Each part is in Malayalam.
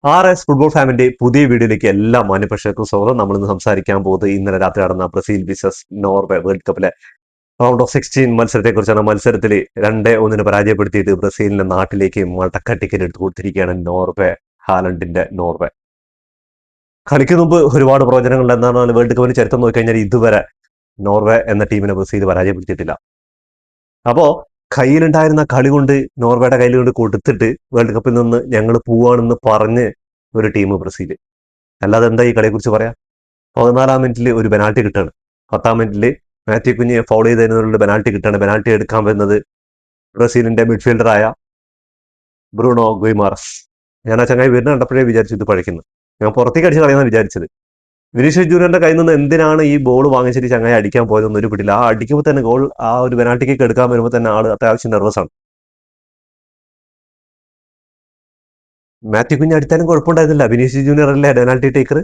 ഫുട്ബോൾ ഫാമിന്റെ പുതിയ വീഡിയോയിലേക്ക് എല്ലാ മാന്യപ്രേക്ഷകർക്കും സ്വാഗതം. നമ്മളിന്ന് സംസാരിക്കാൻ പോകുന്നത് ഇന്നലെ രാത്രി നടന്ന ബ്രസീൽ വിസസ് നോർവേ വേൾഡ് കപ്പിലെ റൗണ്ട് ഓഫ് 16 മത്സരത്തെക്കുറിച്ചാണ്. മത്സരത്തിൽ 2-1 പരാജയപ്പെടുത്തിയിട്ട് ബ്രസീലിന്റെ നാട്ടിലേക്ക് മടക്ക ടിക്കറ്റ് എടുത്തു കൊടുത്തിരിക്കുകയാണ് നോർവേ. ഹാലൻഡിന്റെ നോർവേ കളിക്ക് മുമ്പ് ഒരുപാട് പ്രവചനങ്ങൾ എന്താണ് വേൾഡ് കപ്പിന് ചരിത്രം നോക്കിക്കഴിഞ്ഞാൽ ഇതുവരെ നോർവേ എന്ന ടീമിനെ ബ്രസീൽ പരാജയപ്പെടുത്തിയിട്ടില്ല. അപ്പോ കയ്യിലുണ്ടായിരുന്ന കളി കൊണ്ട് നോർവേയുടെ കയ്യിൽ കൊണ്ട് കൊടുത്തിട്ട് വേൾഡ് കപ്പിൽ നിന്ന് ഞങ്ങൾ പോവാണെന്ന് പറഞ്ഞ് ഒരു ടീം ബ്രസീൽ. അല്ലാതെ എന്താ ഈ കളിയെക്കുറിച്ച് പറയാം? 14-ാം മിനിറ്റിൽ ഒരു പെനാൽറ്റി കിട്ടുകയാണ്. 10-ാം മിനിറ്റിൽ മാത്യു കുഞ്ഞ് ഫൗൾ ചെയ്തതിനുള്ള പെനാൽറ്റി കിട്ടുകയാണ്. പെനാൽറ്റി എടുക്കാൻ വരുന്നത് ബ്രസീലിന്റെ മിഡ്ഫീൽഡറായ ബ്രൂണോ ഗുയിമാറസ്. ഞാൻ ആ ചങ്ങായി വരുന്ന കണ്ടപ്പോഴേ വിചാരിച്ചു ഇത് പഴിക്കുന്നു. ഞാൻ പുറത്തേക്ക് അടിച്ച് കളയാന്നാണ് വിചാരിച്ചത്. വിനീഷ്യസ് ജൂനിയറിന്റെ കയ്യിൽ നിന്ന് എന്തിനാണ് ഈ ബോൾ വാങ്ങിച്ചിട്ട് ചങ്ങായി അടിക്കാൻ പോയതെന്ന് ഒരു പിടിയില്ല. ആ അടിക്കുമ്പോൾ തന്നെ ഗോൾ ആ ഒരു പെനാൽറ്റിക്ക് എടുക്കാൻ വരുമ്പോൾ തന്നെ ആള് അത്യാവശ്യം നെർവസ് ആണ്. മാത്യു കുഞ്ഞ് അടിച്ചാലും കുഴപ്പമുണ്ടായിരുന്നില്ല. വിനീഷ്യസ് ജൂനിയർ അല്ലേ പെനാൽറ്റി ടേക്കർ.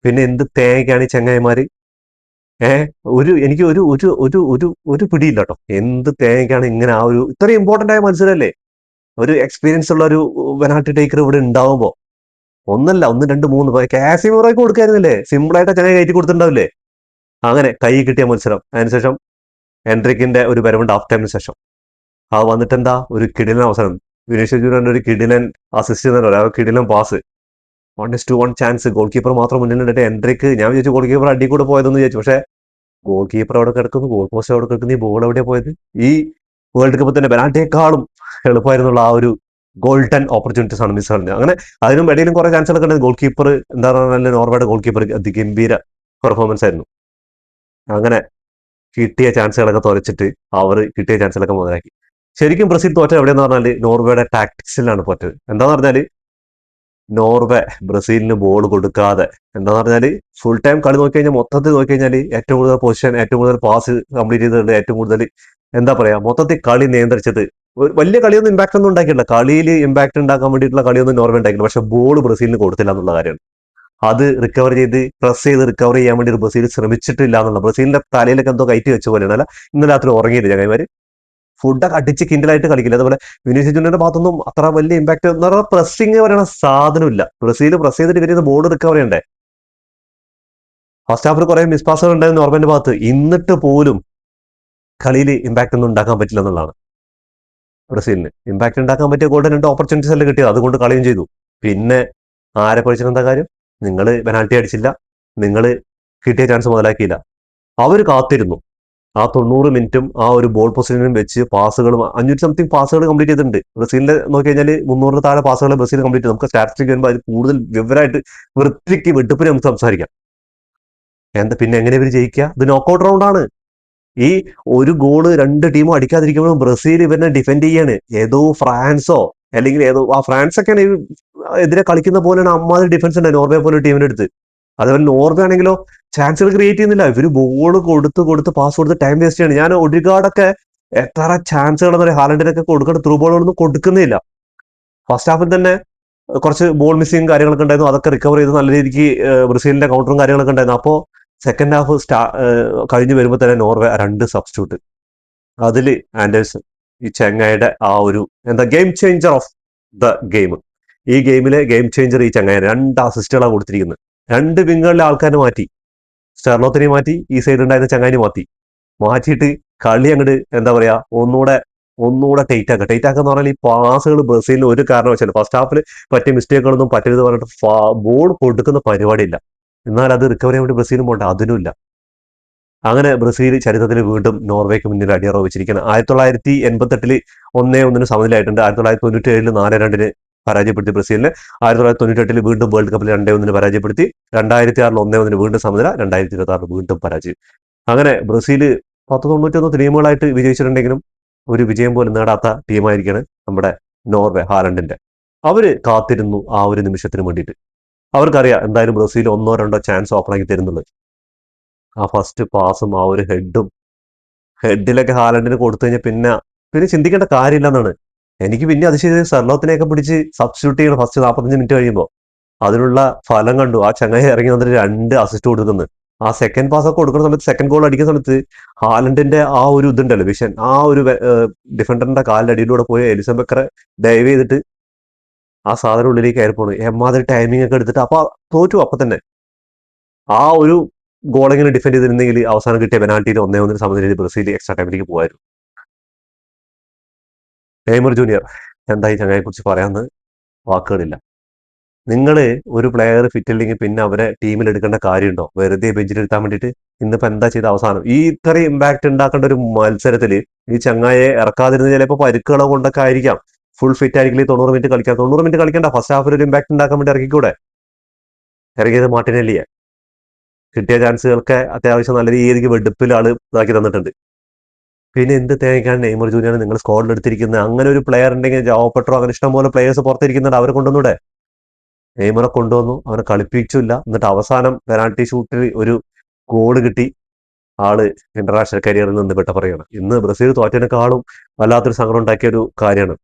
പിന്നെ എന്ത് തേങ്ങയാണ് ഈ ചങ്ങായിമാര്. എനിക്ക് ഒരു ഒരു ഒരു ഒരു ഒരു പിടിയില്ല കേട്ടോ. എന്ത് തേങ്ങയാണ് ഇങ്ങനെ ആ ഒരു ഇത്രയും ഇമ്പോർട്ടന്റ് ആയ മത്സരമല്ലേ. ഒരു എക്സ്പീരിയൻസ് ഉള്ള ഒരു പെനാൽറ്റി ടേക്കർ ഇവിടെ ഉണ്ടാവുമ്പോ ഒന്നല്ല 1, 2, 3 കാസിമോറോയ്ക്ക് കൊടുക്കായിരുന്നില്ലേ? സിമ്പിൾ ആയിട്ട് ചങ്ങായി കയറ്റി കൊടുത്തിട്ടുണ്ടാവില്ലേ? അങ്ങനെ കൈ കിട്ടിയ മത്സരം. അതിനുശേഷം എൻട്രിക്കിന്റെ ഒരു വരവുണ്ട് ഹാഫ് ടൈമിന് ശേഷം. ആ വന്നിട്ട് എന്താ ഒരു കിടിലൻ അവസരം. വിനീഷ്യസ് ജൂനിയറിന്റെ ഒരു കിടിലൻ അസിസ്റ്റ് എന്ന് പറയാം, കിടിലൻ പാസ്. 1-1 ചാൻസ്. ഗോൾ കീപ്പർ മാത്രം മുന്നിലുണ്ടിട്ട് എൻട്രിക്ക് ഞാൻ വിചാരിച്ചു ഗോൾ കീപ്പർ അടി കൂടെ പോയതെന്ന് വിചാരിച്ചു. പക്ഷെ ഗോൾ കീപ്പർ അവിടെ കിടക്കുന്നു, ഗോൾ പോസ്റ്റ് അവിടെ കിടക്കുന്നു. ഈ ബോൾ എവിടെയാ പോയത്? ഈ വേൾഡ് കപ്പ് തന്നെ പെനാൽറ്റിയേക്കാളും എളുപ്പമായിരുന്നുള്ള ആ ഒരു ഗോൾഡൻ ഓപ്പർച്യൂണിറ്റീസ് ആണ് മിസ് കളഞ്ഞത്. അങ്ങനെ അതിനും ഇടയിലും കുറെ ചാൻസുകളൊക്കെ ഉണ്ട്. ഗോൾ കീപ്പർ എന്താ പറയുക, നോർവേയുടെ ഗോൾ കീപ്പർ അതിഗംഭീര പെർഫോമൻസ് ആയിരുന്നു. അങ്ങനെ കിട്ടിയ ചാൻസുകളൊക്കെ തുറച്ചിട്ട് അവർ കിട്ടിയ ചാൻസുകളൊക്കെ മുതലാക്കി. ശരിക്കും ബ്രസീൽ തോറ്റ എവിടെയെന്ന് പറഞ്ഞാല് നോർവേയുടെ ടാക്ടിക്സിലാണ് തോറ്റത്. എന്താന്ന് പറഞ്ഞാല് നോർവേ ബ്രസീലിന് ബോൾ കൊടുക്കാതെ, എന്താന്ന് പറഞ്ഞാല് ഫുൾ ടൈം കളി നോക്കി കഴിഞ്ഞാൽ മൊത്തത്തിൽ നോക്കി കഴിഞ്ഞാൽ ഏറ്റവും കൂടുതൽ പൊസിഷൻ, ഏറ്റവും കൂടുതൽ പാസ് കംപ്ലീറ്റ് ചെയ്തിട്ടുണ്ട്, ഏറ്റവും കൂടുതൽ എന്താ പറയാ മൊത്തത്തിൽ കളി നിയന്ത്രിച്ചത്. ഒരു വലിയ കളിയൊന്നും ഇമ്പാക്ട് ഒന്നും ഉണ്ടാക്കിയില്ല. കളിയിൽ ഇമ്പാക്ട് ഉണ്ടാക്കാൻ വേണ്ടിയിട്ടുള്ള കളിയൊന്നും നോർവേ ഉണ്ടാക്കില്ല. പക്ഷെ ബോൾ ബ്രസീലിന് കൊടുത്തില്ല എന്നുള്ള കാര്യമാണ്. അത് റിക്കവർ ചെയ്ത് പ്രസ് ചെയ്ത് റിക്കവർ ചെയ്യാൻ വേണ്ടി ബ്രസീൽ ശ്രമിച്ചിട്ടില്ല എന്നുള്ള, ബ്രസീലിന്റെ തലയിലൊക്കെ എന്തോ കയറ്റി വെച്ച പോലെയാണ്. അല്ല ഇന്ന് രാത്രി ഉറങ്ങിയില്ല ചങ്ങായിമാര്. ഫുഡൊക്കെ അടിച്ച് കിൻഡലായിട്ട് കളിക്കില്ല. അതുപോലെ വിനീഷ്യസ് ജൂനിയറിന്റെ ഭാഗത്തൊന്നും അത്ര വലിയ ഇമ്പാക്ട് എന്ന് പറഞ്ഞാൽ പ്രസ്സിങ് പറയുന്ന സാധനമില്ല. ബ്രസീൽ പ്രസ് ചെയ്തിട്ട് വരുന്ന ബോർഡ് റിക്കവർ ചെയ്യണ്ടേ. ഫസ്റ്റ് ഹാഫിൽ കുറെ മിസ് പാസുകൾ ഉണ്ടായിരുന്നു നോർവേന്റെ ഭാഗത്ത്. എന്നിട്ട് പോലും കളിയിൽ ഇമ്പാക്ട് ഒന്നും ഉണ്ടാക്കാൻ പറ്റില്ല എന്നുള്ളതാണ്. ബ്രസീലിന് ഇമ്പാക്ട് ഉണ്ടാക്കാൻ പറ്റിയ ഗോൾഡൻ 2 ഓപ്പർച്യൂണിറ്റീസ് അല്ലേ കിട്ടിയത്. അതുകൊണ്ട് കളിയും ചെയ്തു. പിന്നെ ആരെ പഴിച്ചിട്ട് എന്താ കാര്യം? നിങ്ങൾ പെനാൽറ്റി അടിച്ചില്ല, നിങ്ങൾ കിട്ടിയ ചാൻസ് മുതലാക്കിയില്ല. അവർ കാത്തിരുന്നു. ആ 90 മിനിറ്റും ആ ഒരു ബോൾ പൊസിഷനും വെച്ച് പാസുകളും 500 സംതിങ് പാസുകൾ കംപ്ലീറ്റ് ചെയ്തിട്ടുണ്ട്. ബ്രസീലിന്റെ നോക്കി കഴിഞ്ഞാൽ 300 താഴെ പാസുകൾ ബ്രസീൽ കംപ്ലീറ്റ് ചെയ്തു. നമുക്ക് സ്റ്റാറ്റിസ്റ്റിക് വരുമ്പോൾ അത് കൂടുതൽ വിവരമായിട്ട് വൃത്തിക്ക് വെട്ടുപ്പിന് നമുക്ക് സംസാരിക്കാം. എന്താ പിന്നെ എങ്ങനെ ഇവർ ജയിക്കുക? ഇത് നോക്കൌട്ട് റൗണ്ട് ആണ്. ഈ ഒരു ഗോള് 2 ടീമും അടിക്കാതിരിക്കുമ്പോഴും ബ്രസീൽ ഇവരെ ഡിഫെൻഡ് ചെയ്യാണ്. ഏതോ ഫ്രാൻസോ അല്ലെങ്കിൽ ഏതോ ആ ഫ്രാൻസ് ഒക്കെയാണ് എതിരെ കളിക്കുന്ന പോലെയാണ്. അമ്മാതിരി ഡിഫൻസ് ഉണ്ട് നോർവേ പോലെ ടീമിന്റെ അടുത്ത്. അതുപോലെ നോർവേ ആണെങ്കിലോ ചാൻസുകൾ ക്രിയേറ്റ് ചെയ്യുന്നില്ല. ഇവര് ബോൾ കൊടുത്ത് പാസ് കൊടുത്ത് ടൈം വേസ്റ്റ് ചെയ്യാണ്. ഞാൻ ഒഡിഗാർഡൊക്കെ എത്ര ചാൻസുകൾ എന്ന് പറയാം ഹാലൻഡിനൊക്കെ കൊടുക്കുന്ന ത്രൂ ബോളുകളൊന്നും കൊടുക്കുന്നില്ല. ഫസ്റ്റ് ഹാഫിൽ തന്നെ കുറച്ച് ബോൾ മിസ്സിങ് കാര്യങ്ങളൊക്കെ ഉണ്ടായിരുന്നു. അതൊക്കെ റിക്കവർ ചെയ്ത് നല്ല രീതിക്ക് ബ്രസീലിന്റെ കൗണ്ടറും കാര്യങ്ങളൊക്കെ ഉണ്ടായിരുന്നു. അപ്പോൾ സെക്കൻഡ് ഹാഫ് കഴിഞ്ഞ് വരുമ്പോൾ തന്നെ നോർവേ 2 സബ്സ്റ്റിറ്റ്യൂട്ട്. അതില് ആൻഡേഴ്സൺ ഈ ചെങ്ങായിയുടെ ആ ഒരു എന്താ game changer of the game. ഈ ഗെയിമിലെ ഗെയിം ചേഞ്ചർ ഈ ചങ്ങായി 2 അസിസ്റ്റുകളാണ് കൊടുത്തിരിക്കുന്നത്. 2 വിങ്ങുകളിലെ ആൾക്കാരെ മാറ്റി. സ്റ്റെർലോത്തിനെ മാറ്റി, ഈ സൈഡ് ഉണ്ടായിരുന്ന ചങ്ങായിനെ മാറ്റിയിട്ട് കളി അങ്ങോട്ട് എന്താ പറയാ ഒന്നുകൂടെ ടൈറ്റ് ആക്കുക എന്ന് പറഞ്ഞാൽ ഈ പാസുകൾ ബ്രസീലിന് ഒരു കാരണവശാലും ഫസ്റ്റ് ഹാഫിൽ പറ്റിയ മിസ്റ്റേക്കുകളൊന്നും പറ്റരുത് പറഞ്ഞിട്ട് ബോൾ കൊടുക്കുന്ന പരിപാടിയില്ല. എന്നാൽ അത് റിക്കവർ ചെയ്യാൻ വേണ്ടി ബ്രസീലും പോട്ടെ, അതിനുമില്ല. അങ്ങനെ ബ്രസീൽ ചരിത്രത്തിൽ വീണ്ടും നോർവേക്ക് മുന്നിൽ അടിയറവ് വെച്ചിരിക്കുന്നത്. 1988 1-1 സമനിലയായിട്ടുണ്ട്. 1997 4-2 പരാജയപ്പെടുത്തി ബ്രസീലിനെ. 1998 വീണ്ടും വേൾഡ് കപ്പിൽ 2-1 പരാജയപ്പെടുത്തി. 2006 1-1 വീണ്ടും സമനില. 2026 വീണ്ടും പരാജയം. അങ്ങനെ ബ്രസീൽ 91 ടീമുകളായിട്ട് വിജയിച്ചിട്ടുണ്ടെങ്കിലും ഒരു വിജയം പോലും നേടാത്ത ടീമായിരിക്കാണ് നമ്മുടെ നോർവേ ഹാലൻഡിന്റെ. അവര് കാത്തിരുന്നു ആ ഒരു നിമിഷത്തിന് വേണ്ടിയിട്ട്. അവർക്കറിയാം എന്തായാലും ബ്രസീൽ 1-2 ചാൻസ് ഓപ്പൺ ആക്കി തരുന്നുള്ളത്. ആ ഫസ്റ്റ് പാസും ആ ഒരു ഹെഡിലൊക്കെ ഹാലൻഡിന് കൊടുത്തു കഴിഞ്ഞാൽ പിന്നെ ചിന്തിക്കേണ്ട കാര്യമില്ല എന്നാണ്. എനിക്ക് പിന്നെ അതിശയം സർലോത്തിനെയൊക്കെ പിടിച്ച് സബ്സ്റ്റിറ്റ്യൂട്ട് ചെയ്യണം ഫസ്റ്റ് 45 മിനിറ്റ് കഴിയുമ്പോൾ. അതിനുള്ള ഫലം കണ്ടു. ആ ചങ്ങായി ഇറങ്ങി വന്നിട്ട് 2 അസിസ്റ്റ് കൊടുക്കുന്നു. ആ സെക്കൻഡ് പാസ് ഒക്കെ കൊടുക്കുന്ന സമയത്ത്, സെക്കൻഡ് ഗോൾ അടിക്കുന്ന സമയത്ത് ഹാലൻഡിന്റെ ആ ഒരു ഇതുണ്ടല്ലോ വിഷൻ, ആ ഒരു ഡിഫൻഡറിന്റെ കാലിന്റെ അടിയിലൂടെ പോയി എലിസൺ ബക്കറെ ഡൈവ് ചെയ്തിട്ട് ആ സാധനം ഉള്ളിലേക്ക് കയറി പോണു. എമ്മാതിരി ടൈമിംഗ് ഒക്കെ എടുത്തിട്ട് അപ്പൊ തോറ്റു അപ്പൊ തന്നെ. ആ ഒരു ഗോളെങ്ങനെ ഡിഫെൻഡ് ചെയ്തിരുന്നെങ്കിൽ അവസാനം കിട്ടിയ പെനാൽറ്റിയിൽ 1-1 സമനിലയിൽ ബ്രസീൽ എക്സ്ട്രാ ടൈമിലേക്ക് പോകുമായിരുന്നു. നെയ്മർ ജൂനിയർ എന്തായി ചങ്ങായിയെ കുറിച്ച് പറയാന്ന് വാക്കുകളില്ല. നിങ്ങൾ ഒരു പ്ലെയർ ഫിറ്റ് ഇല്ലെങ്കിൽ പിന്നെ അവരെ ടീമിൽ എടുക്കേണ്ട കാര്യമുണ്ടോ? വെറുതെ ബെഞ്ചിൽ ഇരുത്താൻ വേണ്ടിയിട്ട്. ഇന്നിപ്പോ എന്താ ചെയ്ത അവസാനം ഈ ഇത്രയും ഇമ്പാക്ട് ഉണ്ടാക്കേണ്ട ഒരു മത്സരത്തിൽ ഈ ചങ്ങായെ ഇറക്കാതിരുന്ന ചിലപ്പോൾ പരിക്കുകളോ കൊണ്ടൊക്കെ ആയിരിക്കാം. ഫുൾ ഫിറ്റ് ആയിരിക്കില്ല 90 മിനിറ്റ് കളിക്കാം. 90 മിനിറ്റ് കളിക്കണ്ട, ഫസ്റ്റ് ഹാഫിൽ ഒരു ഇമ്പാക്ട് ഉണ്ടാക്കാൻ വേണ്ടി ഇറക്കിക്കൂടെ? ഇറങ്ങിയത് മാർട്ടിനെല്ലിയെ. കിട്ടിയ ചാൻസുകളൊക്കെ അത്യാവശ്യം നല്ല രീതിക്ക് വെടുപ്പിൽ ആള് ഇതാക്കി തന്നിട്ടുണ്ട്. പിന്നെ എന്ത് തേങ്ങയ്ക്കാണ് നെയ്മർ ജൂനിയർ നിങ്ങൾ സ്ക്വാഡിൽ എടുത്തിരിക്കുന്നത്? അങ്ങനെ ഒരു പ്ലെയർ ഉണ്ടെങ്കിൽ ജാവോ പെട്രോ അങ്ങനെ ഇഷ്ടംപോലെ പ്ലേയേഴ്സ് പുറത്തിരിക്കുന്നുണ്ട്, അവരെ കൊണ്ടുവന്നൂടെ? നെയ്മറെ കൊണ്ടുവന്നു, അവനെ കളിപ്പിച്ചില്ല. എന്നിട്ട് അവസാനം പെനാൽറ്റി ഷൂട്ടിൽ ഒരു ഗോൾ കിട്ടി. ആള് ഇന്റർനാഷണൽ കരിയറിൽ നിന്ന് വിട്ട പറയുകയാണ്. ഇന്ന് ബ്രസീൽ തോറ്റതിനേക്കാളും വല്ലാത്തൊരു സങ്കടം ഉണ്ടാക്കിയ ഒരു കാര്യമാണ്.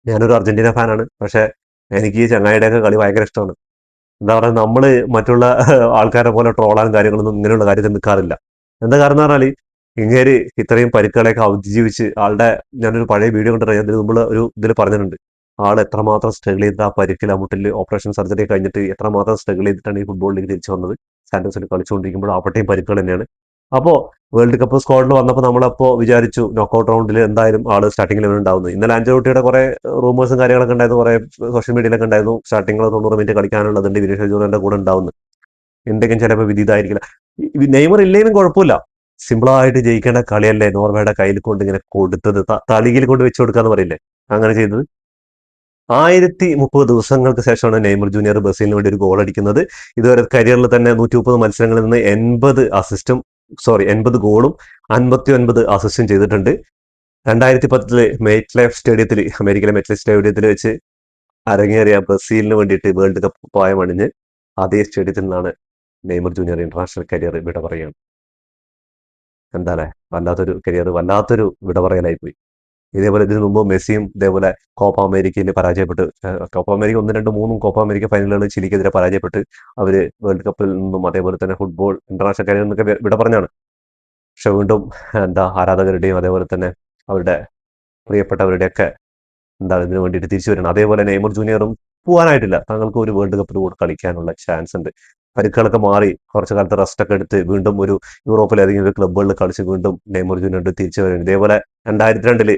ഞാനൊരു അർജന്റീന ഫാനാണ്, പക്ഷെ എനിക്ക് ഈ ചങ്ങായിയുടെയൊക്കെ കളി ഭയങ്കര ഇഷ്ടമാണ്. എന്താ പറയുക, നമ്മള് മറ്റുള്ള ആൾക്കാരെ പോലെ ട്രോളാനും കാര്യങ്ങളൊന്നും ഇങ്ങനെയുള്ള കാര്യത്തിൽ നിൽക്കാറില്ല. എന്താ കാരണം എന്ന് പറഞ്ഞാൽ ഇങ്ങേര് ഇത്രയും പരിക്കുകളെയൊക്കെ അതിജീവിച്ച് ആളുടെ, ഞാനൊരു പഴയ വീഡിയോ കണ്ടിട്ട് ഞാൻ ഇതിന് മുമ്പ് ഒരു ഇതിൽ പറഞ്ഞിട്ടുണ്ട്, ആൾ എത്രമാത്രം സ്ട്രഗിൾ ചെയ്തിട്ട് ആ പരിക്കിൽ ആ മുട്ടിൽ ഓപ്പറേഷൻ സർജറി കഴിഞ്ഞിട്ട് എത്രമാത്രം സ്ട്രഗിൾ ചെയ്തിട്ടാണ് ഈ ഫുട്ബോളിലേക്ക് തിരിച്ചു വന്നത്. സാന്റോസിൽ കളിച്ചുകൊണ്ടിരിക്കുമ്പോൾ അവിടെയും പരിക്കുകൾ തന്നെയാണ്. അപ്പോൾ വേൾഡ് കപ്പ് സ്ക്വാഡിൽ വന്നപ്പോൾ നമ്മളപ്പോ വിചാരിച്ചു നോക്കൌട്ട് റൗണ്ടിൽ എന്തായാലും ആള് സ്റ്റാർട്ടിംഗ് ലെവലിൽ ഉണ്ടാവുന്നത്. ഇന്നലെ അഞ്ചലോട്ടിയുടെ കുറെ റൂമേഴ്സും കാര്യങ്ങളൊക്കെ ഉണ്ടായിരുന്നു, കുറെ സോഷ്യൽ മീഡിയയിലൊക്കെ ഉണ്ടായിരുന്നു സ്റ്റാർട്ടിംഗിൽ 90 മിനിറ്റ് കളിക്കാനുള്ളതുണ്ട് വിനീഷ്യസ് ജൂനിയറിന്റെ കൂടെ ഉണ്ടാവുന്നത്. എന്തെങ്കിലും ചിലപ്പോൾ വിധി ഇതായിരിക്കില്ല. നെയ്മർ ഇല്ലെങ്കിലും കുഴപ്പമില്ല, സിമ്പിളായിട്ട് ജയിക്കേണ്ട കളിയല്ലേ നോർവേയുടെ കയ്യിൽ കൊണ്ട് ഇങ്ങനെ കൊടുത്തത്, തളികയിൽ കൊണ്ട് വെച്ചു കൊടുക്കാന്ന് പറയില്ലേ, അങ്ങനെ ചെയ്തത്. 1030 ദിവസങ്ങൾക്ക് ശേഷമാണ് നെയ്മർ ജൂനിയർ ബ്രസീലിന് വേണ്ടി ഒരു ഗോൾ അടിക്കുന്നത്. ഇതുവരെ കരിയറിൽ തന്നെ 130 മത്സരങ്ങളിൽ നിന്ന് 80 ഗോളും 59 അസിസ്റ്റും ചെയ്തിട്ടുണ്ട്. 2010 മെറ്റ് ലൈഫ് സ്റ്റേഡിയത്തിൽ, അമേരിക്കയിലെ മെറ്റ് ലൈഫ് സ്റ്റേഡിയത്തിൽ വെച്ച് അരങ്ങേറിയ ബ്രസീലിന് വേണ്ടിയിട്ട് വേൾഡ് കപ്പ് പായമണിഞ്ഞ് അതേ സ്റ്റേഡിയത്തിൽ നിന്നാണ് നെയ്മർ ജൂനിയർ ഇന്റർനാഷണൽ കരിയർ വിട പറയുകയാണ്. എന്താ അല്ലേ, വല്ലാത്തൊരു കരിയർ, വല്ലാത്തൊരു വിട പറയലായി പോയി. ഇതേപോലെ ഇതിനു മുമ്പ് മെസ്സിയും ഇതേപോലെ കോപ്പ അമേരിക്കയിൽ പരാജയപ്പെട്ട്, കോപ്പ അമേരിക്ക 1, 2, 3 കോപ്പ അമേരിക്ക ഫൈനലുകൾ ചിലിക്കെതിരെ പരാജയപ്പെട്ട് അവര് വേൾഡ് കപ്പിൽ നിന്നും അതേപോലെ തന്നെ ഫുട്ബോൾ ഇന്റർനാഷണൽ കരിയർ എന്നൊക്കെ വിട പറഞ്ഞാണ്. പക്ഷെ വീണ്ടും എന്താ ആരാധകരുടെയും അതേപോലെ തന്നെ അവരുടെ പ്രിയപ്പെട്ടവരുടെയൊക്കെ എന്താണ് ഇതിനു വേണ്ടിയിട്ട് തിരിച്ചു വരണം. അതേപോലെ നെയ്മർ ജൂനിയറും പോകാനായിട്ടില്ല, താങ്കൾക്ക് ഒരു വേൾഡ് കപ്പിൽ കൂടെ കളിക്കാനുള്ള ചാൻസ് ഉണ്ട്. പരിക്കുകളൊക്കെ മാറി കുറച്ചു കാലത്ത് റെസ്റ്റ് ഒക്കെ എടുത്ത് വീണ്ടും ഒരു യൂറോപ്പിലെ ഏതെങ്കിലും ഒരു ക്ലബ്ബുകളിൽ കളിച്ച് വീണ്ടും നെയ്മർ ജൂനിയർ തിരിച്ചു വരും. ഇതേപോലെ 2002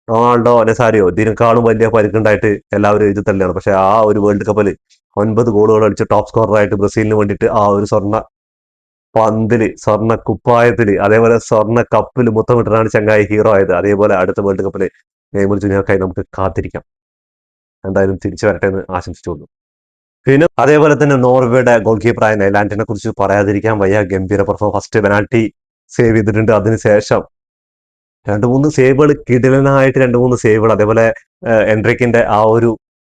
റൊണാൾഡോ നെസാരിയോ ഇതിനേക്കാളും വലിയ പരിക്കുണ്ടായിട്ട് എല്ലാവരും എഴുതി തള്ളിയാണ്. പക്ഷെ ആ ഒരു വേൾഡ് കപ്പിൽ 9 ഗോളുകൾ അടിച്ച് ടോപ്പ് സ്കോററായിട്ട് ബ്രസീലിന് വേണ്ടിയിട്ട് ആ ഒരു സ്വർണ്ണ പന്തില്, സ്വർണ്ണ കുപ്പായത്തില്, അതേപോലെ സ്വർണ്ണ കപ്പിൽ മുത്തമിട്ടാണ് ചങ്ങായി ഹീറോ ആയത്. അതേപോലെ അടുത്ത വേൾഡ് കപ്പില് നെയ്മർ ജൂനിയർക്കായി നമുക്ക് കാത്തിരിക്കാം. എന്തായാലും തിരിച്ചു വരട്ടെ എന്ന് ആശംസിച്ചുകൊള്ളു. പിന്നെ അതേപോലെ തന്നെ നോർവേയുടെ ഗോൾ കീപ്പറായ നെയ്ലാൻഡിനെ കുറിച്ച് പറയാതിരിക്കാൻ വയ്യ. ഗംഭീര പെർഫോം, ഫസ്റ്റ് പെനാൽറ്റി സേവ് ചെയ്തിട്ടുണ്ട്. അതിനുശേഷം 2-3 സേവുകൾ, കിടിലനായിട്ട് 2-3 സേവുകൾ. അതേപോലെ എൻട്രിക്കിന്റെ ആ ഒരു,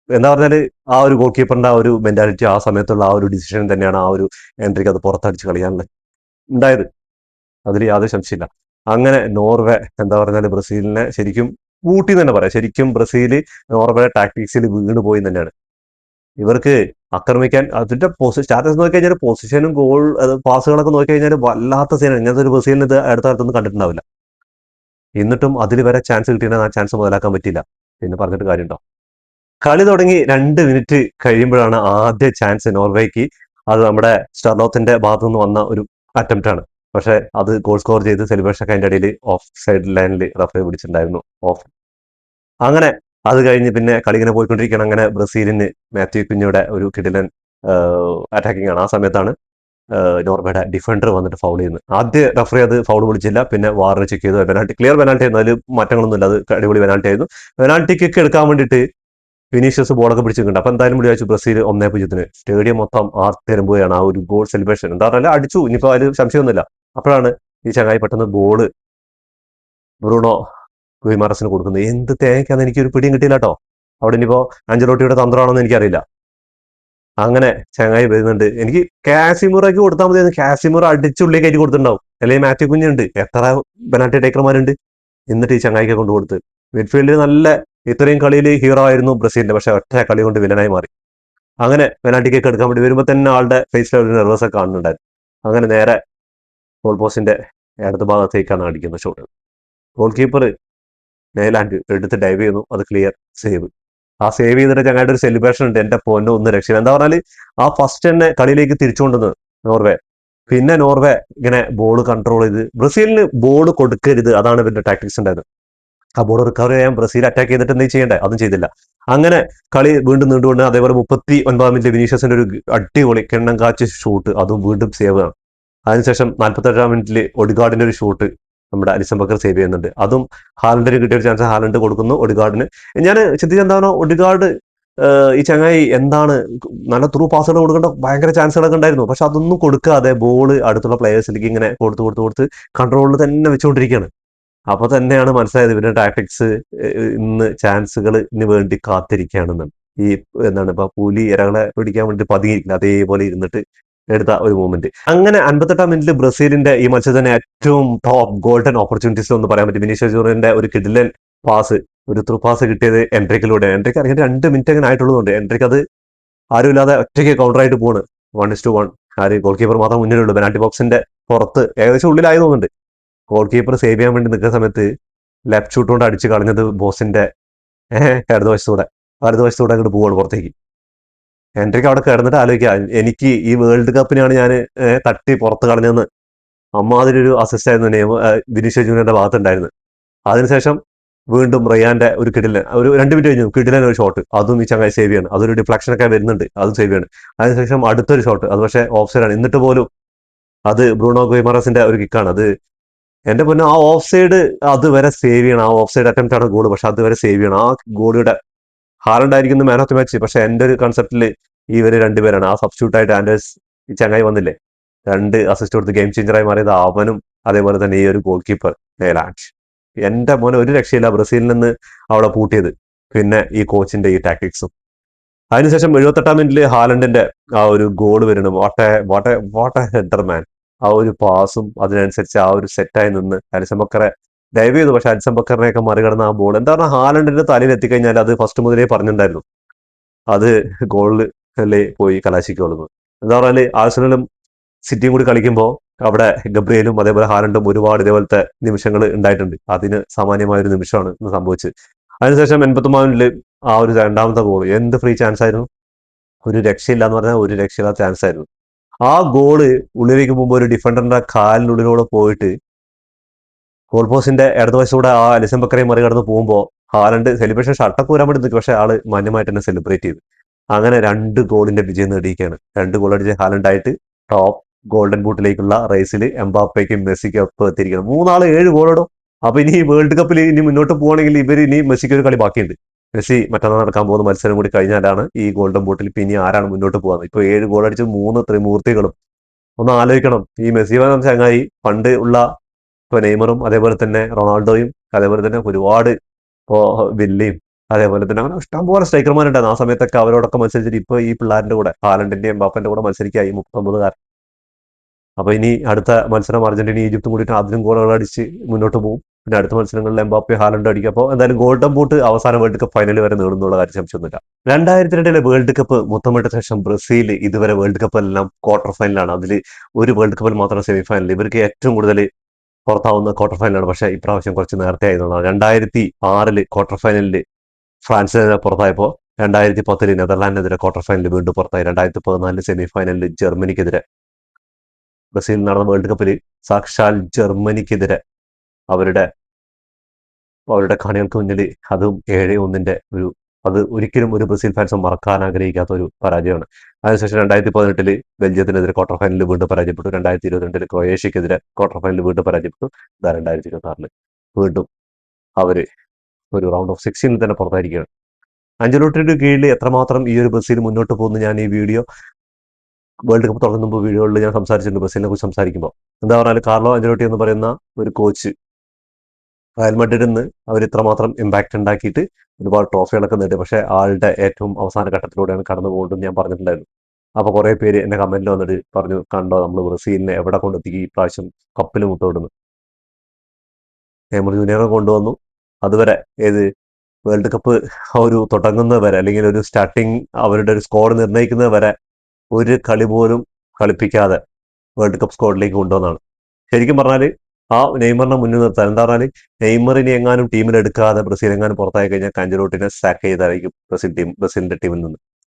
എന്താ പറഞ്ഞാല്, ആ ഒരു ഗോൾ കീപ്പറിന്റെ ആ ഒരു മെന്റാലിറ്റി, ആ സമയത്തുള്ള ആ ഒരു ഡിസിഷൻ തന്നെയാണ് ആ ഒരു എൻട്രിക്ക് അത് പുറത്തടിച്ച് കളിയാനുള്ള ഉണ്ടായത്. അതിൽ യാതൊരു സംശയമില്ല. അങ്ങനെ നോർവേ എന്താ പറഞ്ഞാൽ ബ്രസീലിനെ ശരിക്കും കൂട്ടി തന്നെ പറയാം. ശരിക്കും ബ്രസീൽ നോർവേയുടെ ടാക്ടിക്സിൽ വീണ് പോയി തന്നെയാണ്. ഇവർക്ക് ആക്രമിക്കാൻ അതിന്റെ സ്റ്റാറ്റസ് നോക്കി കഴിഞ്ഞാൽ പൊസിഷനും ഗോൾ പാസുകളൊക്കെ നോക്കി കഴിഞ്ഞാൽ വല്ലാത്ത സീനാണ്. ഇങ്ങനത്തെ ഒരു ബ്രസീലിന് ഇത് അടുത്ത കാലത്തൊന്നും കണ്ടിട്ടുണ്ടാവില്ല. എന്നിട്ടും അതിൽ വരെ ചാൻസ് കിട്ടിയാൽ ആ ചാൻസ് മുതലാക്കാൻ പറ്റില്ല. പിന്നെ പറഞ്ഞിട്ട് കാര്യമുണ്ടോ? കളി തുടങ്ങി 2 മിനിറ്റ് കഴിയുമ്പോഴാണ് ആദ്യ ചാൻസ് നോർവേക്ക്. അത് നമ്മുടെ സ്റ്റർലോത്തിന്റെ ഭാഗത്തു നിന്ന് വന്ന ഒരു അറ്റംപ്റ്റ് ആണ്. പക്ഷെ അത് ഗോൾ സ്കോർ ചെയ്ത് സെലിബ്രേഷൻ ഒക്കെ അതിന്റെ ഇടയിൽ ഓഫ് സൈഡ് ലൈനിൽ റഫറി പിടിച്ചിട്ടുണ്ടായിരുന്നു, ഓഫ്. അങ്ങനെ അത് കഴിഞ്ഞ് പിന്നെ കളി ഇങ്ങനെ പോയിക്കൊണ്ടിരിക്കുകയാണ്. അങ്ങനെ ബ്രസീലിന് മാത്യു കുഞ്ഞയുടെ ഒരു കിടിലൻ അറ്റാക്കിംഗ് ആണ്. ആ സമയത്താണ് നോർവേയുടെ ഡിഫൻഡർ വന്നിട്ട് ഫൗൾ ചെയ്യുന്നത്. ആദ്യ റഫറി അത് ഫൗൾ വിളിച്ചില്ല, പിന്നെ വാറിന് ചെക്ക് ചെയ്തു. പെനാൽറ്റി, ക്ലിയർ പെനാൽറ്റി ആയിരുന്നു, അതിൽ മാറ്റങ്ങളൊന്നുമില്ല, അത് അടിപൊളി പെനാൽറ്റി ആയിരുന്നു. പെനാൽറ്റി കിക്ക് എടുക്കാൻ വേണ്ടിയിട്ട് വിനീഷ്യസ് ബോളൊക്കെ പിടിച്ചിട്ടുണ്ട്. അപ്പൊ എന്തായാലും വിളിച്ചു ബ്രസീൽ 1-0. സ്റ്റേഡിയം മൊത്തം ആർത്തിരമ്പുകയാണ് ആ ഒരു ഗോൾ സെലിബ്രേഷൻ. എന്താ പറഞ്ഞാൽ അടിച്ചു, ഇനിയിപ്പോ അതിൽ സംശയമൊന്നുമില്ല. അപ്പോഴാണ് ഈ ചങ്ങായി പെട്ടെന്ന് ബോള് ബ്രൂണോ ഗുയിമാറസിന് കൊടുക്കുന്നത്. എന്ത് തേങ്ങയ്ക്കാന്ന് എനിക്കൊരു പിടിയും കിട്ടിയില്ല കേട്ടോ. അവിടെ ഇനിയിപ്പോ അഞ്ചലോട്ടിയുടെ തന്ത്രമാണെന്ന് എനിക്കറിയില്ല. അങ്ങനെ ചങ്ങായി വരുന്നുണ്ട്. എനിക്ക് കാസിമുറയ്ക്ക് കൊടുത്താൽ മതി, കാസിമുറ അടിച്ചുള്ളിൽ കയറ്റി കൊടുത്തിട്ടുണ്ടാവും. അല്ലെങ്കിൽ മാത്യു കുഞ്ഞുണ്ട്, എത്ര പെനാൽറ്റി ടേക്കർമാരുണ്ട്. എന്നിട്ട് ഈ ചങ്ങായിക്ക് കൊണ്ട് കൊടുത്ത്. മിഡ്ഫീൽഡിൽ നല്ല, ഇത്രയും കളിയിൽ ഹീറോ ആയിരുന്നു ബ്രസീലിന്റെ, പക്ഷെ ഒറ്റ കളി കൊണ്ട് വില്ലനായി മാറി. അങ്ങനെ പെനാൽറ്റി കേക്ക് എടുക്കാൻ വേണ്ടി വരുമ്പോൾ തന്നെ ആളുടെ ഫേസിൽ ഒരു നെർവസ് ഒക്കെ കാണുന്നുണ്ടായിരുന്നു. അങ്ങനെ നേരെ ഗോൾ പോസ്റ്റിന്റെ ഇടത് ഭാഗത്തേക്കാണ് അടിക്കുന്ന ഷോട്ട്. ഗോൾ കീപ്പർ നെയ്ലാൻഡ് എടുത്ത് ഡൈവ് ചെയ്യുന്നു, അത് ക്ലിയർ സേവ്. ആ സേവ് ചെയ്തിട്ട് ചങ്ങായിട്ട് ഒരു സെലിബ്രേഷൻ ഉണ്ട്, എന്റെ പൊന്നോ ഒന്ന് രക്ഷയില്ല. എന്താ പറഞ്ഞാല് ആ ഫസ്റ്റ് തന്നെ കളിയിലേക്ക് തിരിച്ചുകൊണ്ടുവന്ന് നോർവേ. പിന്നെ നോർവേ ഇങ്ങനെ ബോൾ കൺട്രോൾ ചെയ്ത് ബ്രസീലിന് ബോൾ കൊടുക്കരുത്, അതാണ് ഇവരുടെ ടാക്ടിക്സ് ഉണ്ടായത്. ആ ബോൾ റിക്കവർ ചെയ്യാൻ ബ്രസീൽ അറ്റാക്ക് ചെയ്തിട്ട് എന്തെങ്കിലും ചെയ്യണ്ടേ, അതും ചെയ്തില്ല. അങ്ങനെ കളി വീണ്ടും നീണ്ടുകൊണ്ട് അതേപോലെ 39 വിനീഷ്യസിന്റെ ഒരു അടിപൊളി കിണ്ണം കാച്ച് ഷൂട്ട്, അതും വീണ്ടും സേവ് ആണ്. അതിനുശേഷം 47 ഒഡിഗാർഡിന്റെ ഒരു ഷൂട്ട് നമ്മുടെ അലിസൺ ബക്കർ സേവ് ചെയ്യുന്നുണ്ട്. അതും ഹാലൻഡിന് കിട്ടിയ ഒരു ചാൻസ് ഹാലൻഡ് കൊടുക്കുന്നു ഒഡിഗാർഡിന്. ഞാൻ ചിന്തിച്ചെന്താണോ ഒഡിഗാർഡ് ഈ ചങ്ങായി എന്താണ് നല്ല ത്രൂ പാസുകൾ കൊടുക്കേണ്ട ഭയങ്കര ചാൻസുകളൊക്കെ ഉണ്ടായിരുന്നു, പക്ഷെ അതൊന്നും കൊടുക്കാതെ ബോള് അടുത്തുള്ള പ്ലേയേഴ്സിലേക്ക് ഇങ്ങനെ കൊടുത്ത് കൺട്രോളിൽ തന്നെ വെച്ചുകൊണ്ടിരിക്കുകയാണ്. അപ്പൊ തന്നെയാണ് മനസ്സിലായത് ഇവരുടെ ടാക്ടിക്സ് ഇന്ന് ചാൻസുകളിന് വേണ്ടി കാത്തിരിക്കുകയാണെന്ന്. ഈ എന്താണ് ഇപ്പൊ പുലി ഇരകളെ പിടിക്കാൻ വേണ്ടി പതിയിരിക്കില്ല, അതേപോലെ ഇരുന്നിട്ട് എടുത്ത ഒരു മൂവ്മെന്റ്. അങ്ങനെ 58 ബ്രസീലിന്റെ ഈ മത്സരത്തിന് ഏറ്റവും ടോപ്പ് ഗോൾഡൻ ഓപ്പർച്യൂണിറ്റീസ് എന്ന് പറയാൻ പറ്റും. വിനീഷ്യസ് ജൂനിയറിന്റെ ഒരു കിഡിലൻ പാസ്, ഒരു ത്രൂ പാസ് കിട്ടിയത് എൻട്രിക്കിലൂടെ. എൻട്രിക്ക് അറിയാൻ 2 മിനിറ്റ് അങ്ങനെ ആയിട്ടുള്ളതുകൊണ്ട് എൻട്രിക്ക് അത് ആരുമില്ലാതെ ഒറ്റയ്ക്ക് കൗണ്ടർ ആയിട്ട് പോണ് 1:1. ആര് ഗോൾ കീപ്പർ മാത്രം മുന്നിലുള്ളൂ, പെനാൽറ്റി ബോക്സിന്റെ പുറത്ത് ഏകദേശം ഉള്ളിലായി തോന്നുന്നുണ്ട്. ഗോൾ കീപ്പർ സേവ് ചെയ്യാൻ വേണ്ടി നിൽക്കുന്ന സമയത്ത് ലെഫ്റ്റ് ഷൂട്ട് കൊണ്ട് അടിച്ച് കളഞ്ഞത് ബോസിന്റെ വലതുവശത്തൂടെ അങ്ങോട്ട് പോവാണ് പുറത്തേക്ക്. എൻട്രിക്ക് അവിടെ കിടന്നിട്ട് ആലോചിക്കുക, എനിക്ക് ഈ വേൾഡ് കപ്പിനാണ് ഞാൻ തട്ടി പുറത്ത് കളഞ്ഞതെന്ന്. അമ്മാതിരി ഒരു അസിസ്റ്റ് ആയിരുന്നു വിനീഷ്യസ് ജൂനിയറിന്റെ ഭാഗത്തുണ്ടായിരുന്നു. അതിനുശേഷം വീണ്ടും റയാന്റെ ഒരു കിടിലൻ, ഒരു 2 മിനിറ്റ് കഴിഞ്ഞു കിടിലൻ ഒരു ഷോട്ട്, അതും ഈ ചങ്ങായി സേവ് ചെയ്യാണ്. അതൊരു ഡിഫ്ലക്ഷൻ ഒക്കെ വരുന്നുണ്ട്, അതും സേവ് ചെയ്യാണ്. അതിനുശേഷം അടുത്തൊരു ഷോട്ട്, അത് പക്ഷേ ഓഫ് സൈഡ് ആണ്. എന്നിട്ട് പോലും അത് ബ്രൂണോ ഗുയിമറസിന്റെ ഒരു കിക്കാണ്. അത് എന്റെ പൊന്നെ, ആ ഓഫ് സൈഡ് അതുവരെ സേവ് ചെയ്യണം. ആ ഓഫ് സൈഡ് അറ്റംപ്റ്റ് ആണ് ഗോൾ, പക്ഷെ അതുവരെ സേവ് ചെയ്യണം. ആ ഗോളിയുടെ ഹാലൻഡ് ആയിരിക്കുന്നു മാൻ ഓഫ് ദി മാച്ച്, പക്ഷെ എന്റെ ഒരു കൺസെപ്റ്റിൽ ഇവര് രണ്ടുപേരാണ്. ആ സബ്സ്റ്റിറ്റ്യൂട്ട് ആയിട്ട് ആൻഡേഴ്സ് ഈ ചങ്ങായി വന്നില്ലേ, 2 അസിസ്റ്റ് കൊടുത്ത് ഗെയിം ചേഞ്ചറായി മാറിയത് അവനും, അതേപോലെ തന്നെ ഈ ഒരു ഗോൾ കീപ്പർ നേലാൻഡ്. എന്റെ മോനെ ഒരു രക്ഷയില്ല ബ്രസീലിൽ നിന്ന് അവിടെ പൂട്ടിയത്. പിന്നെ ഈ കോച്ചിന്റെ ഈ ടാക്ടിക്സും. അതിനുശേഷം 78 ഹാലൻഡിന്റെ ആ ഒരു ഗോൾ വരുന്നു. വാട്ട് എ ഹെഡർ മാൻ. ആ ഒരു പാസും അതിനനുസരിച്ച് ആ ഒരു സെറ്റായി നിന്ന് അലിസൺ ബക്കറെ ഡൈവ് ചെയ്തു, പക്ഷെ അലിസൺ ബക്കറിനെയൊക്കെ മറികടന്ന ആ ബോൾ, എന്താ പറഞ്ഞാൽ ഹാലൻഡിന്റെ തലയിൽ എത്തിക്കഴിഞ്ഞാൽ അത് ഫസ്റ്റ് മുതലേ പറഞ്ഞിട്ടുണ്ടായിരുന്നു, അത് ഗോളില് പോയി കലാശിക്കുള്ളൂ. എന്താ പറഞ്ഞാല് ആഴ്സണലും സിറ്റിയും കൂടി കളിക്കുമ്പോൾ അവിടെ ഗബ്രിയേലും അതേപോലെ ഹാലൻഡും ഒരുപാട് ഇതേപോലത്തെ നിമിഷങ്ങൾ ഉണ്ടായിട്ടുണ്ട്. അതിന് സാമാന്യമായ ഒരു നിമിഷമാണ് ഇന്ന് സംഭവിച്ചത്. അതിനുശേഷം 89 ആ ഒരു രണ്ടാമത്തെ ഗോൾ എന്ത് ഫ്രീ ചാൻസ് ആയിരുന്നു, ഒരു രക്ഷയില്ല എന്ന് പറഞ്ഞാൽ ഒരു രക്ഷയില്ലാത്ത ചാൻസ് ആയിരുന്നു. ആ ഗോള് ഉള്ളിലേക്ക് പോകുമ്പോൾ ഒരു ഡിഫൻഡറിന്റെ കാലിനുള്ളിലൂടെ പോയിട്ട് ഗോൾ പോസ്റ്റിന്റെ ഇടതുവശത്തൂടെ ആ അലിസൺ ബക്കറെ മറികടന്ന് പോകുമ്പോൾ ഹാലൻഡ് സെലിബ്രേഷൻ ഷർട്ടൊക്കെ ഊരാൻ വേണ്ടി നിൽക്കും, പക്ഷെ ആള് മാന്യമായിട്ട് തന്നെ സെലിബ്രേറ്റ് ചെയ്തു. അങ്ങനെ 2 ഗോളിന്റെ വിജയം നേടിയിരിക്കുകയാണ്. 2 ഗോൾ അടിച്ച് ഹാലൻഡ് ആയിട്ട് ടോപ്പ് ഗോൾഡൻ ബൂട്ടിലേക്കുള്ള റേസിൽ എംബാപ്പയ്ക്കും മെസ്സിക്കും ഒപ്പം എത്തിയിരിക്കണം. 3 7 ഗോളിടും. അപ്പൊ ഇനി വേൾഡ് കപ്പിൽ ഇനി മുന്നോട്ട് പോകണമെങ്കിൽ ഇവർ ഇനി മെസ്സിക്ക് ഒരു കളി ബാക്കിയുണ്ട്. മെസ്സി മറ്റന്നാൾ നടക്കാൻ പോകുന്ന മത്സരം കൂടി കഴിഞ്ഞാലാണ് ഈ ഗോൾഡൻ ബൂട്ടിൽ ഇനി ആരാണ് മുന്നോട്ട് പോകുന്നത്. ഇപ്പൊ 7 ഗോൾ അടിച്ച് 3 ത്രിമൂർത്തികളും. ഒന്ന് ആലോചിക്കണം, ഈ മെസ്സി എന്ന ചങ്ങായി പണ്ട് ഉള്ള ഇപ്പൊ നെയ്മറും അതേപോലെ തന്നെ റൊണാൾഡോയും അതേപോലെ തന്നെ ഒരുപാട് ഇപ്പോ വില്ലയും അതേപോലെ തന്നെ അങ്ങനെ ഇഷ്ടംപോലെ സ്ട്രൈക്കർമാരുണ്ടായിരുന്നു. ആ സമയത്തൊക്കെ അവരോടൊക്കെ മത്സരിച്ചിട്ട് ഇപ്പൊ ഈ പിള്ളേരുടെ കൂടെ ഹാലൻഡിന്റെയും എംബാപ്പന്റെ കൂടെ മത്സരിക്കുക ഈ 39. അപ്പൊ ഇനി അടുത്ത മത്സരം അർജന്റീന ഈജിപ്തും കൂടിയിട്ട് അതിലും ഗോളുകൾ അടിച്ച് മുന്നോട്ട് പോകും. പിന്നെ അടുത്ത മത്സരങ്ങളിൽ എംബാപ്പെ ഹാലൻഡ് അടിക്കും. അപ്പോൾ എന്തായാലും ഗോൾഡൻ ബൂട്ട് അവസാന വേൾഡ് കപ്പ് ഫൈനൽ വരെ നേടുന്നുള്ള കാര്യം സംശയമൊന്നുമില്ല. 2002 വേൾഡ് കപ്പ് മുത്തമിട്ട ശേഷം ബ്രസീൽ ഇതുവരെ വേൾഡ് കപ്പ് എല്ലാം ക്വാർട്ടർ ഫൈനലാണ്. അതിൽ ഒരു വേൾഡ് കപ്പിൽ മാത്രം സെമി ഫൈനൽ. ഇവർക്ക് ഏറ്റവും കൂടുതൽ പുറത്താവുന്ന ക്വാർട്ടർ ഫൈനലാണ്. പക്ഷേ ഇപ്രാവശ്യം കുറച്ച് നേരത്തെ ആയതുകൊണ്ടാണ്. 2006 ക്വാർട്ടർ ഫൈനലിൽ ഫ്രാൻസിനെതിരെ പുറത്തായപ്പോൾ 2010 നെതർലാൻഡിനെതിരെ ക്വാർട്ടർ ഫൈനലിൽ വീണ്ടും പുറത്തായി. 2014 സെമി ഫൈനലിൽ ജർമ്മനിക്കെതിരെ ബ്രസീൽ നടന്ന വേൾഡ് കപ്പിൽ സാക്ഷാൽ ജർമ്മനിക്കെതിരെ അവരുടെ കാണികൾക്ക് മുന്നിൽ അതും 7-1 ഒരു, അത് ഒരിക്കലും ഒരു ബ്രസീൽ ഫാൻസും മറക്കാൻ ആഗ്രഹിക്കാത്ത ഒരു പരാജയമാണ്. അതിനുശേഷം 2018 ബെൽജിയത്തിനെതിരെ ക്വാർട്ടർ ഫൈനലിൽ വീണ്ടും പരാജയപ്പെട്ടു. 2022 ക്രൊയേഷ്യക്കെതിരെ ക്വാർട്ടർ ഫൈനലിൽ വീണ്ടും പരാജയപ്പെട്ടു. 2026 വീണ്ടും അവര് ഒരു റൗണ്ട് ഓഫ് 16 തന്നെ പുറത്തായിരിക്കുകയാണ്. അഞ്ചലോട്ടിയുടെ കീഴിൽ എത്രമാത്രം ഈ ഒരു ബ്രസീൽ മുന്നോട്ട് പോകുന്നു ഞാൻ ഈ വേൾഡ് കപ്പ് തുടങ്ങുന്ന മുമ്പ് വീഡിയോകളിൽ ഞാൻ സംസാരിച്ചിട്ടുണ്ട്. ബ്രസീലിനെ കുറിച്ച് സംസാരിക്കുമ്പോൾ എന്താ പറഞ്ഞാൽ കാർലോ അഞ്ചലോട്ടി എന്ന് പറയുന്ന ഒരു കോച്ച് റയൽ മാഡ്രിഡിൽ നിന്ന് അവർ ഇത്രമാത്രം ഇമ്പാക്ട് ഉണ്ടാക്കിയിട്ട് ഒരുപാട് ട്രോഫികളൊക്കെ നേടി. പക്ഷേ ആളുടെ ഏറ്റവും അവസാന ഘട്ടത്തിലൂടെയാണ് കടന്നു പോകുന്നത് ഞാൻ പറഞ്ഞിട്ടുണ്ടായിരുന്നു. അപ്പൊ കുറെ പേര് എന്റെ കമന്റിൽ വന്നിട്ട് പറഞ്ഞു, കണ്ടോ നമ്മൾ ബ്രസീലിനെ എവിടെ കൊണ്ടെത്തി ഈ പ്രാവശ്യം കപ്പിൽ മുത്തോടുന്നു. നെയ്മർ ജൂനിയറെ കൊണ്ടുവന്നു. അതുവരെ ഏത് വേൾഡ് കപ്പ് ഒരു തുടങ്ങുന്നത് വരെ അല്ലെങ്കിൽ ഒരു സ്റ്റാർട്ടിങ് അവരുടെ ഒരു സ്കോർ നിർണ്ണയിക്കുന്നത് വരെ ഒരു കളി പോലും കളിപ്പിക്കാതെ വേൾഡ് കപ്പ് സ്ക്വാഡിലേക്ക് കൊണ്ടുവന്നാണ്. ശരിക്കും പറഞ്ഞാൽ ആ നെയ്മറിനെ മുന്നിൽ നിർത്താൻ. എന്താ പറഞ്ഞാൽ നെയ്മറിനെ എങ്ങാനും ടീമിൽ എടുക്കാതെ ബ്രസീൽ എങ്ങാനും പുറത്തായി കഴിഞ്ഞാൽ കാഞ്ചലോട്ടിനെ സാക്ക് ചെയ്തായിരിക്കും ബ്രസീലിന്റെ ടീമിൽ നിന്ന്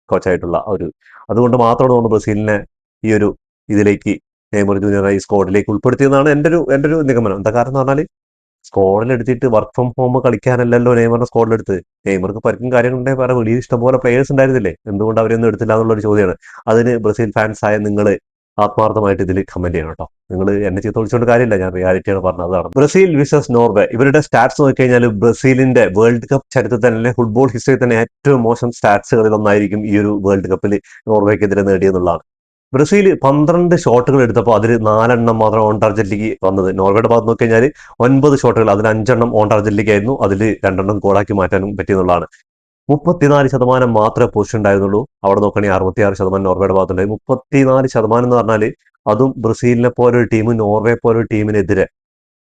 കോച്ചായിട്ടുള്ള ഒരു. അതുകൊണ്ട് മാത്രമാണ് തോന്നുന്നു ബ്രസീലിനെ ഈ ഒരു ഇതിലേക്ക് നെയ്മർ ജൂനിയർ ഈ സ്ക്വാഡിലേക്ക് ഉൾപ്പെടുത്തിയതാണ് എൻ്റെ ഒരു നിഗമനം. എന്താ കാരണം എന്ന് പറഞ്ഞാൽ സ്ക്വാഡിൽ എടുത്തിട്ട് വർക്ക് ഫ്രം ഹോം കളിക്കാനല്ലല്ലോ നെയ്മറിന്റെ സ്ക്വാഡിൽ എടുത്ത്. നെയ്മർക്ക് പരിക്കും കാര്യങ്ങളുണ്ടെങ്കിൽ വേറെ വെളിയിൽ ഇഷ്ടംപോലെ പ്ലേയേഴ്സ് ഉണ്ടായിരുന്നില്ലേ, എന്തുകൊണ്ട് അവരൊന്നും എടുത്തില്ല എന്നുള്ളൊരു ചോദ്യമാണ്. അതിന് ബ്രസീൽ ഫാൻസ് ആയ നിങ്ങൾ ആത്മാർത്ഥമായിട്ട് ഇതിൽ കമന്റ് ചെയ്യണം കേട്ടോ. നിങ്ങൾ എന്നെ ചീത്ത വിളിച്ചുകൊണ്ട് കാര്യമില്ല, ഞാൻ റിയാലിറ്റിയാണ് പറഞ്ഞത്. അതാണ് ബ്രസീൽ വിസസ് നോർവേ. ഇവരുടെ സ്റ്റാറ്റ്സ് നോക്കിക്കഴിഞ്ഞാൽ ബ്രസീലിന്റെ വേൾഡ് കപ്പ് ചരിത്രത്തിൽ തന്നെ ഫുട്ബോൾ ഹിസ്റ്ററി തന്നെ ഏറ്റവും മോശം സ്റ്റാറ്റ്സുകളിൽ ഒന്നായിരിക്കും ഈ ഒരു വേൾഡ് കപ്പിൽ നോർവേക്കെതിരെ നേടിയെന്നുള്ളതാണ്. ബ്രസീൽ 12 ഷോട്ടുകൾ എടുത്തപ്പോൾ അതിൽ 4 മാത്രം ഓൺ ടാർജറ്റിലേക്ക് വന്നത്. നോർവേയുടെ ഭാഗത്ത് നോക്കി കഴിഞ്ഞാൽ 9 ഷോട്ടുകൾ, അതിൽ 5 ഓൺ ടാർജറ്റിലേക്ക് ആയിരുന്നു, അതിൽ 2 ഗോളാക്കി മാറ്റാനും പറ്റിയെന്നുള്ളതാണ്. 34% മാത്രമേ പൊസിഷൻ ഉണ്ടായിരുന്നുള്ളൂ. അവിടെ നോക്കുകയാണെങ്കിൽ 66% നോർവേയുടെ ഭാഗത്തുണ്ടായി. 34% എന്ന് പറഞ്ഞാൽ അതും ബ്രസീലിനെ പോലെ ഒരു ടീം, നോർവേ പോലെ ഒരു ടീമിനെതിരെ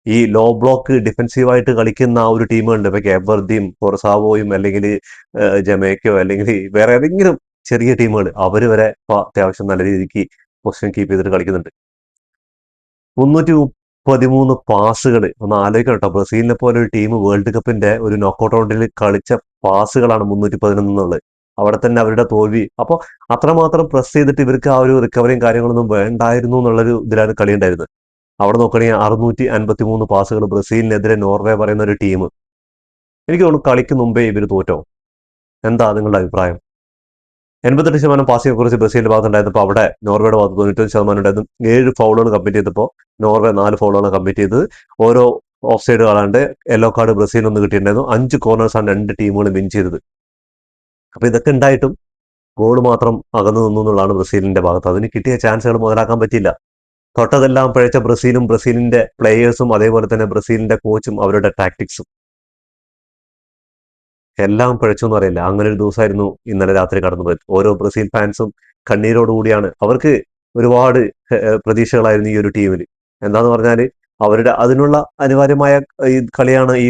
ഈ ലോ ബ്ലോക്ക് ഡിഫെൻസീവായിട്ട് കളിക്കുന്ന ആ ഒരു ടീമുണ്ട്. ഇപ്പൊ കേബർദിയും കൊറസാവോയും അല്ലെങ്കിൽ ജമൈക്കയോ അല്ലെങ്കിൽ വേറെ ഏതെങ്കിലും ചെറിയ ടീമുകൾ, അവർ വരെ ഇപ്പൊ അത്യാവശ്യം നല്ല രീതിക്ക് പൊസിഷൻ കീപ്പ് ചെയ്തിട്ട് കളിക്കുന്നുണ്ട്. 313 പാസുകൾ, ഒന്ന് ആലോചിക്കണം കേട്ടോ. ബ്രസീലിനെ പോലെ ഒരു ടീം വേൾഡ് കപ്പിന്റെ ഒരു നോക്കൌട്ട് റൗണ്ടിൽ കളിച്ച പാസുകളാണ് 311 എന്നുള്ളത്. അവിടെ തന്നെ അവരുടെ തോൽവി. അപ്പോൾ അത്രമാത്രം പ്രസ് ചെയ്തിട്ട് ഇവർക്ക് ആ ഒരു റിക്കവറിയും കാര്യങ്ങളൊന്നും വേണ്ടായിരുന്നു എന്നുള്ളൊരു ഇതിലാണ് കളി ഉണ്ടായിരുന്നത്. അവിടെ നോക്കുകയാണെങ്കിൽ 653 പാസുകൾ ബ്രസീലിനെതിരെ നോർവേ പറയുന്ന ഒരു ടീം. എനിക്ക് തോന്നുന്നു കളിക്ക് മുമ്പേ ഇവർ തോറ്റോ? എന്താ നിങ്ങളുടെ അഭിപ്രായം? 88% പാസിനെ കുറിച്ച് ബ്രസീലിന്റെ ഭാഗത്തുണ്ടായിരുന്നപ്പോൾ അവിടെ നോർവേയുടെ ഭാഗത്ത് 95% ഉണ്ടായിരുന്നു. 7 ഫൗളുകൾ കമ്മിറ്റ് ചെയ്തപ്പോൾ നോർവേ 4 ഫൗളുകളാണ് കമ്മിറ്റ് ചെയ്തത്. ഓരോ ഓഫ് സൈഡ് കളാണ്ട് യെല്ലോ കാർഡ് ബ്രസീലിനൊന്ന് കിട്ടിയിട്ടുണ്ടായിരുന്നു. 5 കോർണേഴ്സാണ് 2 ടീമുകളും വിൻ ചെയ്തത്. അപ്പൊ ഇതൊക്കെ ഉണ്ടായിട്ടും ഗോൾ മാത്രം അകന്നു നിന്നു എന്നുള്ളതാണ് ബ്രസീലിന്റെ ഭാഗത്ത്. അതിന് കിട്ടിയ ചാൻസുകൾ മുതലാക്കാൻ പറ്റിയില്ല. തൊട്ടതെല്ലാം പഴച്ച ബ്രസീലും ബ്രസീലിന്റെ പ്ലേയേഴ്സും അതേപോലെ തന്നെ ബ്രസീലിന്റെ കോച്ചും അവരുടെ ടാക്ടിക്സും എല്ലാം പിഴച്ചു എന്ന് പറയില്ല. അങ്ങനെ ഒരു ദിവസമായിരുന്നു ഇന്നലെ രാത്രി കടന്നുപോയത്. ഓരോ ബ്രസീൽ ഫാൻസും കണ്ണീരോടുകൂടിയാണ്. അവർക്ക് ഒരുപാട് പ്രതീക്ഷകളായിരുന്നു ഈ ഒരു ടീമിൽ. എന്താന്ന് പറഞ്ഞാൽ അവരുടെ അതിനുള്ള അനിവാര്യമായ ഈ കളിയാണ് ഈ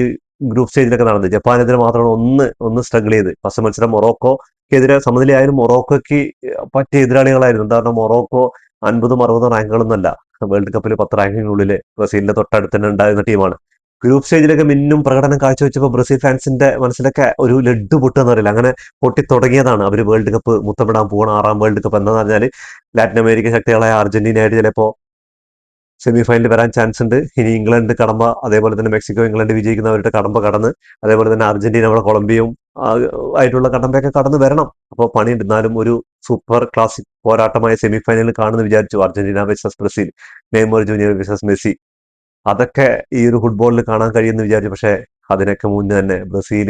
ഗ്രൂപ്പ് സ്റ്റേജിലൊക്കെ നടന്നത്. ജപ്പാനെതിരെ മാത്രമാണ് ഒന്ന് സ്ട്രഗിൾ ചെയ്ത്. ഫസ്റ്റ് മത്സരം മൊറോക്കോക്കെതിരെ സമനിലയായാലും മൊറോക്കോയ്ക്ക് പറ്റിയ എതിരാളികളായിരുന്നു. എന്താ പറഞ്ഞാൽ മൊറോക്കോ 50-60 റാങ്കുകളൊന്നല്ല, വേൾഡ് കപ്പിൽ 10 റാങ്കിനുള്ളിൽ ബ്രസീലിന്റെ തൊട്ടടുത്ത് തന്നെ ഉണ്ടായിരുന്ന ടീമാണ്. ഗ്രൂപ്പ് സ്റ്റേജിലൊക്കെ മിന്നും പ്രകടനം കാഴ്ചവെച്ചപ്പോൾ ബ്രസീൽ ഫാൻസിന്റെ മനസ്സിലൊക്കെ ഒരു ലഡ്ഡു പൊട്ടുമെന്ന് പറയില്ല, അങ്ങനെ പൊട്ടി തുടങ്ങിയതാണ്. അവർ വേൾഡ് കപ്പ് മുത്തമിടാൻ പോകണം, 6ാം വേൾഡ് കപ്പ്. എന്താണെന്ന് പറഞ്ഞാൽ ലാറ്റിൻ അമേരിക്കൻ ശക്തികളായ അർജന്റീനയായിട്ട് ചിലപ്പോൾ സെമി ഫൈനലിൽ വരാൻ ചാൻസ് ഉണ്ട്. ഇനി ഇംഗ്ലണ്ട് കടമ്പ, അതേപോലെ തന്നെ മെക്സിക്കോ ഇംഗ്ലണ്ട് വിജയിക്കുന്നവരുടെ കടമ്പ കടന്ന്, അതേപോലെ തന്നെ അർജന്റീന അവിടെ കൊളംബിയയും ആയിട്ടുള്ള കടമ്പയൊക്കെ കടന്ന് വരണം. അപ്പോൾ പണിയുണ്ട്. എന്നാലും ഒരു സൂപ്പർ ക്ലാസിക് പോരാട്ടമായ സെമി ഫൈനലിൽ കാണുമെന്ന് വിചാരിച്ചു. Argentina versus Brazil, Neymar junior versus Messi, അതൊക്കെ ഈ ഒരു ഫുട്ബോളിൽ കാണാൻ കഴിയുമെന്ന് വിചാരിച്ചു. പക്ഷേ അതിനൊക്കെ മുന്നേ തന്നെ ബ്രസീൽ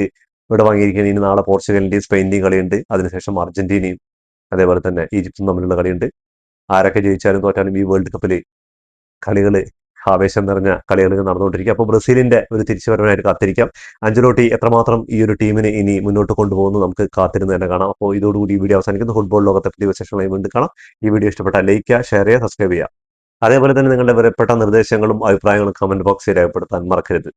ഇവിടെ വാങ്ങിയിരിക്കുന്നത്. ഇനി നാളെ പോർച്ചുഗലിന്റെയും സ്പെയിന്റെയും കളിയുണ്ട്. അതിനുശേഷം അർജന്റീനയും അതേപോലെ തന്നെ ഈജിപ്തും തമ്മിലുള്ള കളിയുണ്ട്. ആരൊക്കെ ജയിച്ചാലും തോറ്റാലും ഈ വേൾഡ് കപ്പിൽ കളികൾ, ആവേശം നിറഞ്ഞ കളികൾ നടന്നുകൊണ്ടിരിക്കുക. അപ്പോൾ ബ്രസീലിന്റെ ഒരു തിരിച്ചുവരവായിട്ട് കാത്തിരിക്കാം. അഞ്ചലോട്ടി എത്രമാത്രം ഈ ഒരു ടീമിനെ ഇനി മുന്നോട്ട് കൊണ്ടുപോകുന്നു നമുക്ക് കാത്തിരുന്ന് തന്നെ കാണാം. അപ്പോൾ ഇതോടുകൂടി ഈ വീഡിയോ അവസാനിക്കുന്നു. ഫുട്ബോൾ ലോകത്തെ പുതിയ വിശേഷങ്ങളായി വീണ്ടും കാണാം. ഈ വീഡിയോ ഇഷ്ടപ്പെട്ടാൽ ലൈക്ക് ചെയ്യുക, ഷെയർ ചെയ്യുക, സബ്സ്ക്രൈബ് ചെയ്യുക. അതേപോലെ തന്നെ നിങ്ങളുടെ വിലപ്പെട്ട നിർദ്ദേശങ്ങളും അഭിപ്രായങ്ങളും കമന്റ് ബോക്സിൽ രേഖപ്പെടുത്താൻ മറക്കരുത്.